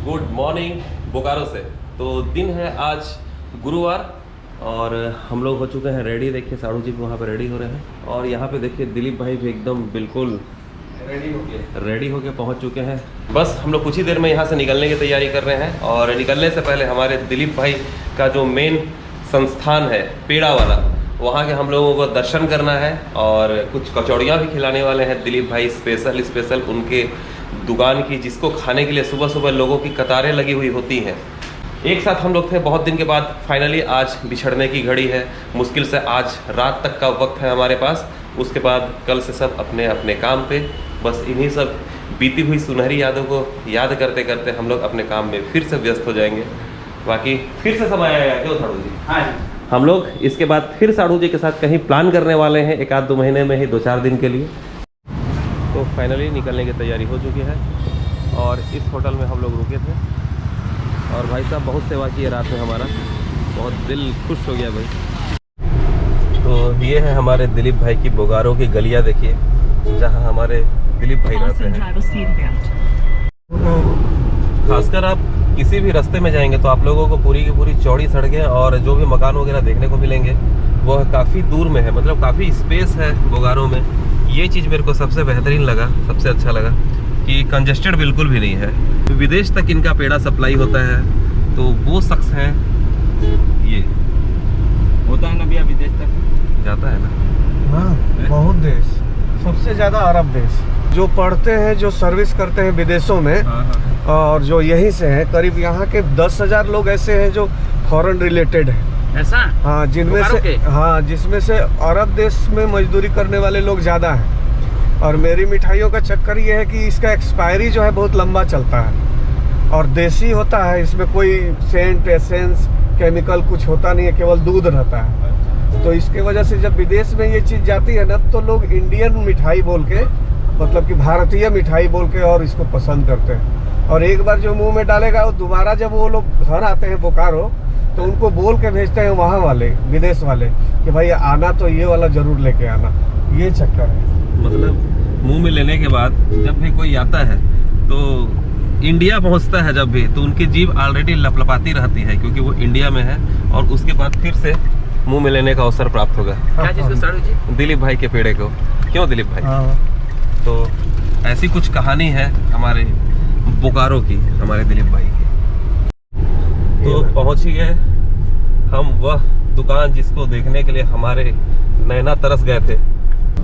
Good morning Bokaro से। तो दिन है आज गुरुवार और हम लोग हो चुके हैं रेडी। देखिए साड़ू जी भी वहाँ पे रेडी हो रहे हैं और यहाँ पे देखिए दिलीप भाई भी एकदम बिल्कुल रेडी होके पहुँच चुके हैं। बस हम लोग कुछ ही देर में यहाँ से निकलने की तैयारी कर रहे हैं और निकलने से पहले हमारे दिलीप भाई का जो मेन संस्थान है पेड़ा वाला, वहाँ के हम लोगों को दर्शन करना है और कुछ कचौड़ियाँ भी खिलाने वाले हैं दिलीप भाई स्पेशल उनके दुकान की, जिसको खाने के लिए सुबह सुबह लोगों की कतारें लगी हुई होती हैं। एक साथ हम लोग थे बहुत दिन के बाद, फाइनली आज बिछड़ने की घड़ी है। मुश्किल से आज रात तक का वक्त है हमारे पास, उसके बाद कल से सब अपने अपने काम पे। बस इन्हीं सब बीती हुई सुनहरी यादों को याद करते करते हम लोग अपने काम में फिर से व्यस्त हो जाएंगे। बाकी फिर से समय आएगा क्यों साड़ू जी? हाँ, हम लोग इसके बाद फिर साड़ू जी के साथ कहीं प्लान करने वाले हैं, एक आध दो महीने में ही, 2-4 दिन के लिए। तो फाइनली निकलने की तैयारी हो चुकी है और इस होटल में हम लोग रुके थे और भाई साहब बहुत सेवा की है रात में हमारा, बहुत दिल खुश हो गया भाई। तो ये है हमारे दिलीप भाई की बोकारो की गलियां, देखिए जहां हमारे दिलीप भाई रहते हैं। खासकर आप किसी भी रास्ते में जाएंगे तो आप लोगों को पूरी की पूरी चौड़ी सड़कें और जो भी मकान वगैरह देखने को मिलेंगे वो काफ़ी दूर में है, मतलब काफ़ी स्पेस है बोकारो में। ये चीज़ मेरे को सबसे बेहतरीन लगा, सबसे अच्छा लगा कि कंजेस्टेड बिल्कुल भी नहीं है। विदेश तक इनका पेड़ा सप्लाई होता है। तो वो शख्स हैं, ये होता है ना भैया, विदेश तक जाता है ना। हाँ, बहुत देश, सबसे ज़्यादा अरब देश जो पढ़ते हैं, जो सर्विस करते हैं विदेशों में। और जो यहीं से हैं, करीब यहाँ के 10,000 लोग ऐसे हैं जो फॉरेन रिलेटेड हैं। ऐसा? हाँ, जिसमें से अरब देश में मजदूरी करने वाले लोग ज़्यादा हैं। और मेरी मिठाइयों का चक्कर ये है कि इसका एक्सपायरी जो है बहुत लंबा चलता है और देसी होता है, इसमें कोई सेंट एसेंस केमिकल कुछ होता नहीं है, केवल दूध रहता है। तो इसके वजह से जब विदेश में ये चीज़ जाती है ना, तो लोग इंडियन मिठाई बोल के, मतलब कि भारतीय मिठाई बोल के और इसको पसंद करते हैं। और एक बार जो मुंह में डालेगा वो दोबारा जब वो लोग घर आते हैं बोकारो तो उनको बोल के भेजते हैं वहाँ वाले, विदेश वाले, कि भाई आना तो ये वाला जरूर लेके आना। ये चक्कर है, मतलब मुंह में लेने के बाद जब भी कोई आता है तो इंडिया पहुंचता है जब भी, तो उनकी जीभ ऑलरेडी लपलपाती रहती है क्योंकि वो इंडिया में है और उसके बाद फिर से मुंह में लेने का अवसर प्राप्त होगा। क्या चीज़ को साड़ू जी? दिलीप भाई के पेड़े को। क्यों दिलीप भाई? हाँ। तो ऐसी कुछ कहानी है हमारे बोकारो की, हमारे दिलीप भाई की। तो पहुंच ही गए हम वह दुकान जिसको देखने के लिए हमारे नैना तरस गए थे।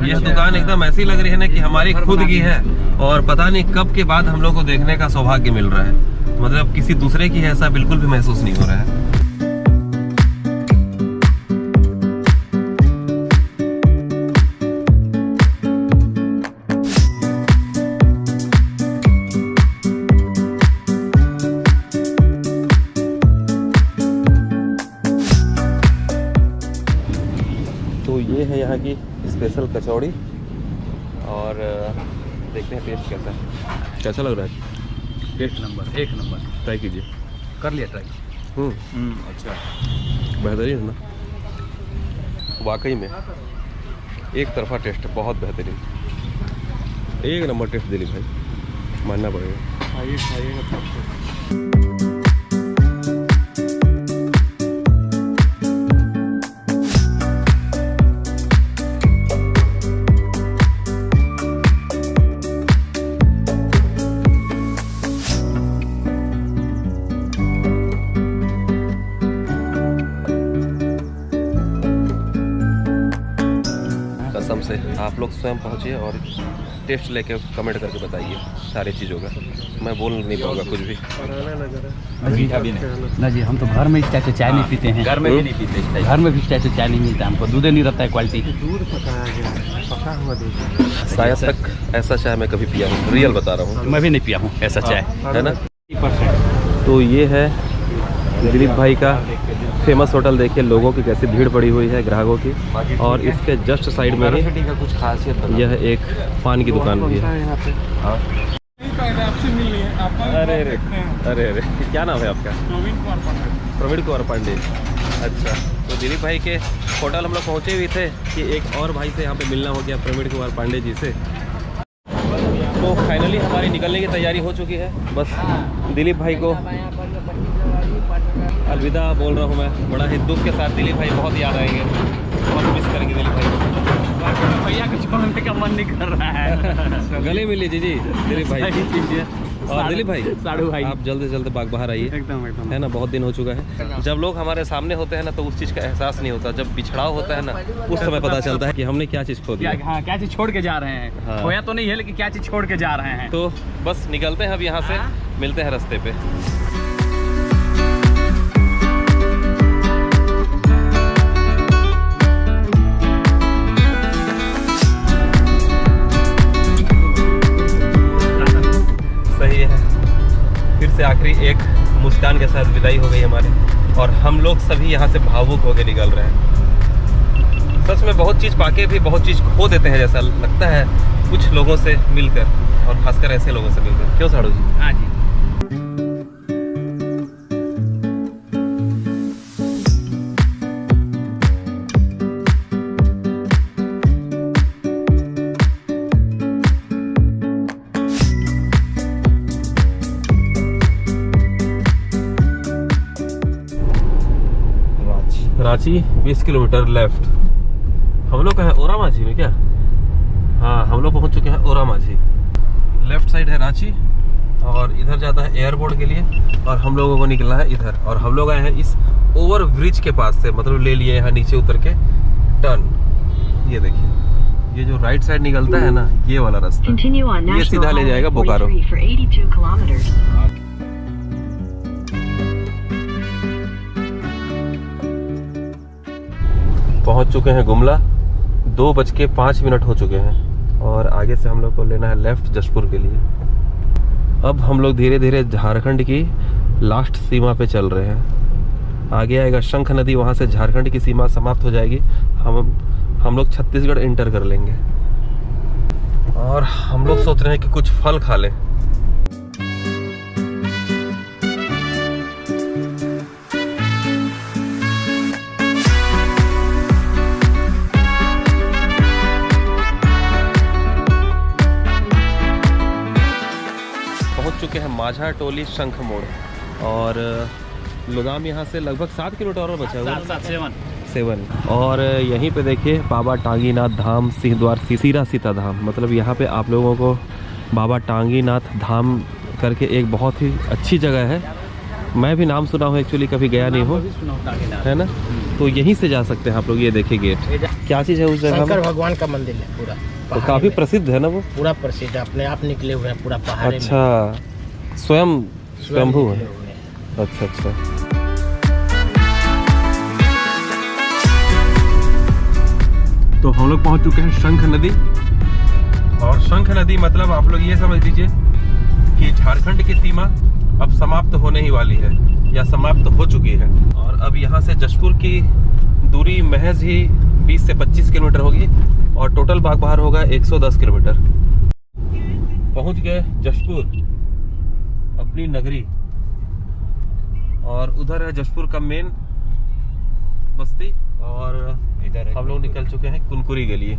यह दुकान एकदम ऐसी लग रही है ना कि हमारी खुद की है और पता नहीं कब के बाद हम लोग को देखने का सौभाग्य मिल रहा है। मतलब किसी दूसरे की है ऐसा बिल्कुल भी महसूस नहीं हो रहा है। तो ये है यहाँ की स्पेशल कचौड़ी और देखते हैं टेस्ट कैसा है। कैसा लग रहा है? टेस्ट नंबर, एक नंबर। ट्राई कीजिए। कर लिया ट्राई। अच्छा, बेहतरीन है ना? वाकई में एक तरफा टेस्ट है, बहुत बेहतरीन, एक नंबर टेस्ट दिलीप भाई, मानना पड़ेगा। खाइए। कसम से आप लोग स्वयं पहुँचिए और टेस्ट लेके कमेंट करके बताइए सारी चीज़ों का। मैं बोल नहीं पाऊंगा कुछ भी। मीठा भी नहीं ना जी, हम तो घर में इस टाइप से चाय नहीं पीते हैं। घर में भी नहीं पीते, घर में भी इस टाइप से चाय नहीं मिलता हमको, दूध नहीं रहता है क्वालिटी। दूध पकाया गया, पका हुआ दूध। शायद तक ऐसा चाय मैं कभी पिया हूँ, रियल बता रहा हूँ। मैं भी नहीं पिया हूँ ऐसा चाय, है ना? तो ये है दिलीप भाई का फेमस होटल। देखिए लोगों की कैसी भीड़ पड़ी हुई है, ग्राहकों की। और इसके जस्ट साइड में ही कुछ खासियत यह एक पान की दुकान भी है। अरे अरे अरे अरे, क्या नाम है आपका? प्रवीण कुमार पांडे। अच्छा, तो दिलीप भाई के होटल हम लोग पहुँचे हुए थे कि एक और भाई से यहाँ पे मिलना हो गया, प्रवीण कुमार पांडे जी से। तो फाइनली फाइनली हमारी निकलने की तैयारी हो चुकी है। बस दिलीप भाई को अलविदा बोल रहा हूँ मैं। बड़ा ही दुख के साथ दिलीप भाई बहुत याद आएंगे, बहुत मिस करेंगे दिलीप भाई को। भैया को छोड़ने का मन नहीं कर रहा है। गले मिल लीजिए जी दिलीप भाई। और दिलीप भाई, साड़ू भाई, आप जल्द से जल्द बागबाहर आइए। एकदम है ना, बहुत दिन हो चुका है। जब लोग हमारे सामने होते हैं ना तो उस चीज़ का एहसास नहीं होता। जब बिछड़ाव होता है ना उस समय पता चलता है कि हमने क्या चीज़ खो दिया। हाँ, क्या चीज़ छोड़ के जा रहे हैं। हाँ। खोया तो नहीं है, लेकिन क्या चीज़ छोड़ के जा रहे हैं। तो बस निकलते हैं अब यहाँ से, मिलते हैं रास्ते पे। सही है, फिर से आखिरी एक मुस्कान के साथ विदाई हो गई हमारी, और हम लोग सभी यहाँ से भावुक होके निकल रहे हैं। सच में बहुत चीज़ पाके भी बहुत चीज़ खो देते हैं जैसा लगता है कुछ लोगों से मिलकर, और खासकर ऐसे लोगों से मिलकर। क्यों साड़ू जी? हाँ जी। Ranchi 20 kilometre left. हम लोग कहाँ हैं? ओरा माझी में क्या? हाँ, हम लोग पहुँच चुके हैं ओरा माझी। लेफ्ट साइड है रांची और इधर जाता है एयरपोर्ट के लिए, और हम लोगों को निकलना है इधर। और हम लोग आए हैं इस ओवर ब्रिज के पास से, मतलब ले लिए यहाँ नीचे उतर के टर्न। ये देखिए, ये जो राइट साइड निकलता है ना, ये वाला रास्ता, ये सीधा ले जाएगा बोकारो। पहुंच चुके हैं गुमला। 2:05 हो चुके हैं, और आगे से हम लोग को लेना है लेफ्ट जशपुर के लिए। अब हम लोग धीरे धीरे झारखंड की लास्ट सीमा पे चल रहे हैं। आगे आएगा शंख नदी, वहाँ से झारखंड की सीमा समाप्त हो जाएगी। हम लोग छत्तीसगढ़ इंटर कर लेंगे, और हम लोग सोच रहे हैं कि कुछ फल खा लें। चुके हैं माझा टोली शंख मोड़, और लुगाम यहाँ से लगभग 7 किलोमीटर और बचा हुआ, 7। और यहीं पे देखिए बाबा टांगीनाथ धाम, सिंहद्वार सिसिरा सीता धाम। मतलब यहाँ पे आप लोगों को बाबा टांगीनाथ धाम करके एक बहुत ही अच्छी जगह है। मैं भी नाम सुना हूँ, एक्चुअली कभी गया नहीं हूँ, है ना। तो यहीं से जा सकते हैं आप लोग। ये देखिए गेट, क्या चीज़ है उस जगह? शंकर भगवान का मंदिर है पूरा, तो काफ़ी प्रसिद्ध है ना वो? पूरा प्रसिद्ध, अपने आप निकले हुए हैं पूरा पहाड़। अच्छा, स्वयंभू है। अच्छा। तो हम लोग पहुंच चुके हैं शंख नदी, और शंख नदी मतलब आप लोग ये समझ लीजिए कि झारखंड की सीमा अब समाप्त होने ही वाली है, या समाप्त हो चुकी है। और अब यहाँ से जशपुर की दूरी महज ही 20 से 25 किलोमीटर होगी, और टोटल बागबाहर होगा 110 किलोमीटर। पहुँच गए जशपुर, अपनी नगरी, और उधर है जशपुर का मेन बस्ती, और इधर हम लोग निकल चुके हैं कुनकुरी के लिए।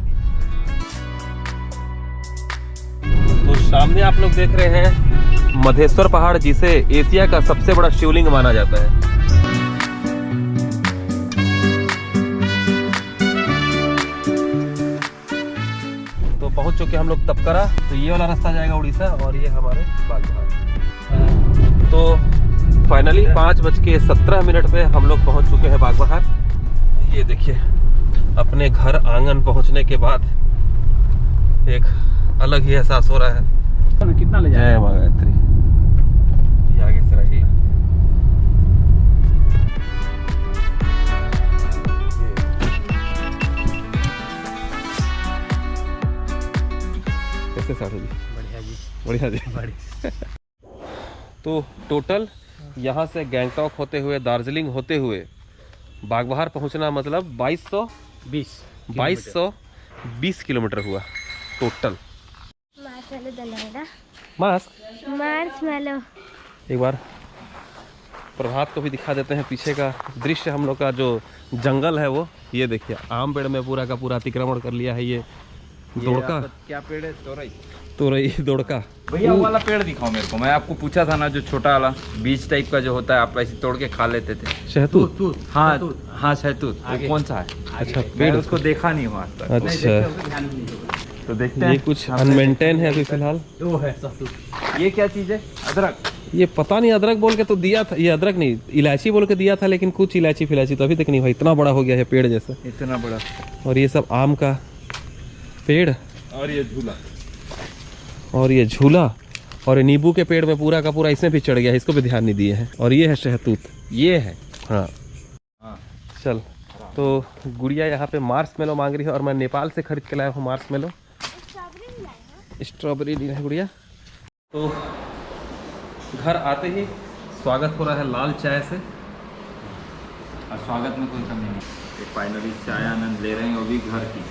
तो सामने आप लोग देख रहे हैं मधेश्वर पहाड़, जिसे एशिया का सबसे बड़ा शिवलिंग माना जाता है। तो पहुंच चुके हम लोग तपकरा। तो ये वाला रास्ता जाएगा उड़ीसा, और ये हमारे बागबाहर। तो फाइनली 5:17 पे हम लोग पहुंच चुके हैं बागबाहर। ये देखिए, अपने घर आंगन पहुंचने के बाद एक अलग ही एहसास हो रहा है। कितना ले जाए? माँ गायत्री, ये आगे से रही। कैसे साड़ू जी? बढ़िया जी। तो टोटल यहाँ से गैंगटॉक होते हुए, दार्जिलिंग होते हुए बागबाहर पहुँचना मतलब 2220 किलोमीटर हुआ टोटल। एक बार प्रभात को भी दिखा देते हैं पीछे का दृश्य। हम लोग का जो जंगल है वो, ये देखिए, आम पेड़ में पूरा का पूरा अतिक्रमण कर लिया है ये दोड़का क्या पेड़ है? तोरई। तोरई दोड़का। भैया वो वाला पेड़ दिखाओ मेरे को, मैं आपको पूछा था ना जो छोटा वाला बीज टाइप का जो होता है, आप ऐसे तोड़ के खा लेते थे। शहतूत। हाँ हाँ शहतूत, वो कौन सा है? अच्छा मैं पेड़ उसको देखा नहीं हूँ आज तक। अच्छा तो देखते ये कुछ अनमेंटेन है अभी फिलहाल। वो है सब। ये क्या चीज है? अदरक। ये पता नहीं, अदरक बोल के तो दिया था, ये अदरक नहीं इलायची बोल के दिया था, लेकिन कुछ इलायची फिलायची तो अभी तक नहीं हुआ। इतना बड़ा हो गया है पेड़ जैसा। इतना बड़ा। और ये सब आम का पेड़, और ये झूला, और ये झूला, और ये नींबू के पेड़ में पूरा का पूरा इसमें भी चढ़ गया है, इसको भी ध्यान नहीं दिए हैं। और ये है शहतूत। ये है। हाँ हाँ। चल, तो गुड़िया यहाँ पे मार्शमेलो मांग रही है और मैं नेपाल से खरीद के लाया हूँ मार्शमेलो। स्ट्रॉबेरी ली है गुड़िया। तो घर आते ही स्वागत हो रहा है लाल चाय से। और स्वागत में कोई कमी नहीं। फाइनली चाय आनंद ले रहे हैं, वो भी घर की।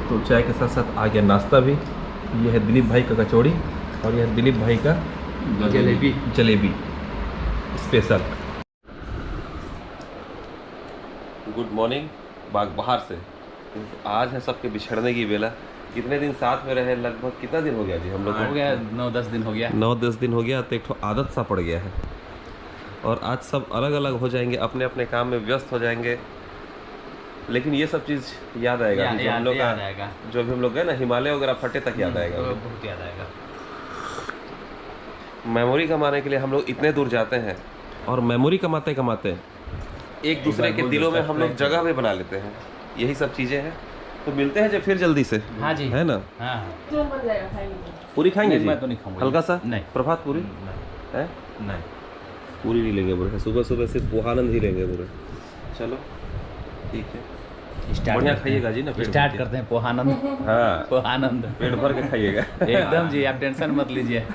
तो चाय के साथ साथ आ गया नाश्ता भी। ये है दिलीप भाई का कचौड़ी और यह है दिलीप भाई का जलेबी स्पेशल। गुड मॉर्निंग बाग बाहर से। आज है सबके बिछड़ने की बेला। कितने दिन साथ में रहे? लगभग कितना दिन हो गया जी हम लोग? हो गया 9-10 दिन हो गया। 9-10 दिन हो गया। तो एक आदत सा पड़ गया है और आज सब अलग अलग हो जाएंगे, अपने अपने काम में व्यस्त हो जाएंगे। लेकिन ये सब चीज़ याद आएगा जो हम लोग का, जो भी हम लोग गए ना हिमालय वगैरह फटे तक याद आएगा। बहुत याद आएगा। मेमोरी कमाने के लिए हम लोग इतने दूर जाते हैं और मेमोरी कमाते कमाते एक दूसरे के दिलों में हम लोग जगह भी बना लेते हैं। यही सब चीज़ें हैं। तो मिलते हैं जब फिर जल्दी से। हाँ जी, है ना? हाँ पूरी खाएंगे जी? मैं तो नहीं खाऊंगा। हल्का सा? नहीं। प्रभात पूरी है? नहीं, पूरी नहीं लेंगे बुरे, सुबह सुबह सिर्फ पोहानंद ही लेंगे बुरे। चलो ठीक है, बढ़िया खाइएगा जी ना। स्टार्ट करते हैं पोहानंद। हाँ पोहानंद पेट भर के खाइएगा। एकदम जी, आप टेंशन मत लीजिए।